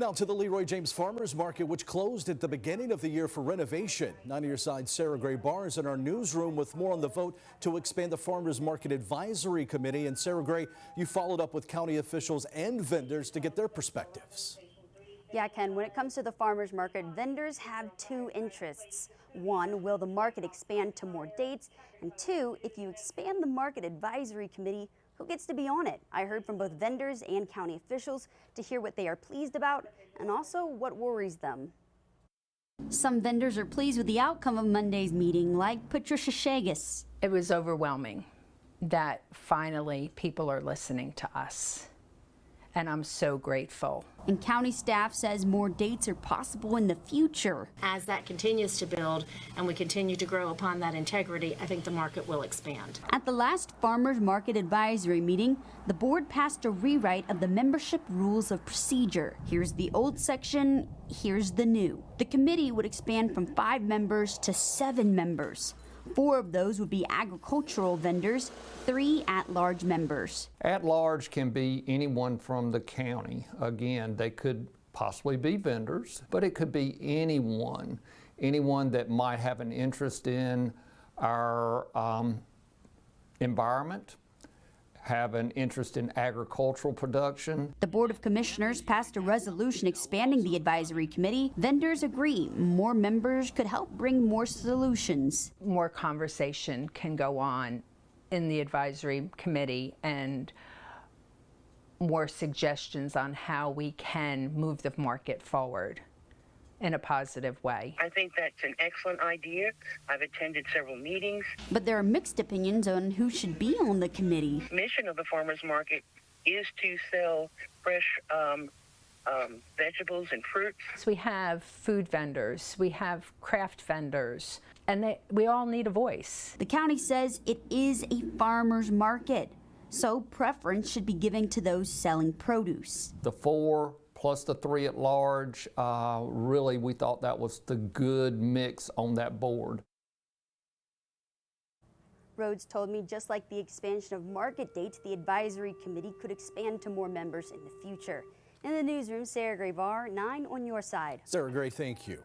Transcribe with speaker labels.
Speaker 1: Now to the Leroy James Farmers Market, which closed at the beginning of the year for renovation. 9 on your side, Sarah Gray Barr is in our newsroom with more on the vote to expand the Farmers Market Advisory Committee. And Sarah Gray, you followed up with county officials and vendors to get their perspectives.
Speaker 2: Yeah, Ken, when it comes to the farmers market, vendors have two interests. One, will the market expand to more dates? And two, if you expand the market advisory committee, who gets to be on it? I heard from both vendors and county officials to hear what they are pleased about and also what worries them. Some vendors are pleased with the outcome of Monday's meeting, like Patricia Shagus.
Speaker 3: It was overwhelming that finally people are listening to us. And I'm so grateful.
Speaker 2: And county staff says more dates are possible in the future.
Speaker 4: As that continues to build and we continue to grow upon that integrity, I think the market will expand.
Speaker 2: At the last Farmers Market Advisory meeting, the board passed a rewrite of the membership rules of procedure. Here's the old section, here's the new. The committee would expand from 5 members to 7 members. 4 of those would be agricultural vendors, 3 at-large members.
Speaker 5: At-large can be anyone from the county. Again, they could possibly be vendors, but it could be anyone that might have an interest in our environment, have an interest in agricultural production.
Speaker 2: The Board of Commissioners passed a resolution expanding the advisory committee. Vendors agree more members could help bring more solutions.
Speaker 3: More conversation can go on in the advisory committee and more suggestions on how we can move the market forward in a positive way.
Speaker 6: I think that's an excellent idea. I've attended several meetings.
Speaker 2: But there are mixed opinions on who should be on the committee.
Speaker 6: The mission of the farmers market is to sell fresh vegetables and fruits.
Speaker 3: So we have food vendors, we have craft vendors, and we all need a voice.
Speaker 2: The county says it is a farmers market, so preference should be given to those selling produce.
Speaker 5: The 4 plus the 3 at large, really we thought that was the good mix on that board.
Speaker 2: Rhodes told me just like the expansion of market dates, the advisory committee could expand to more members in the future. In the newsroom, Sarah Gray Barr, 9 on your side.
Speaker 1: Sarah Gray, thank you.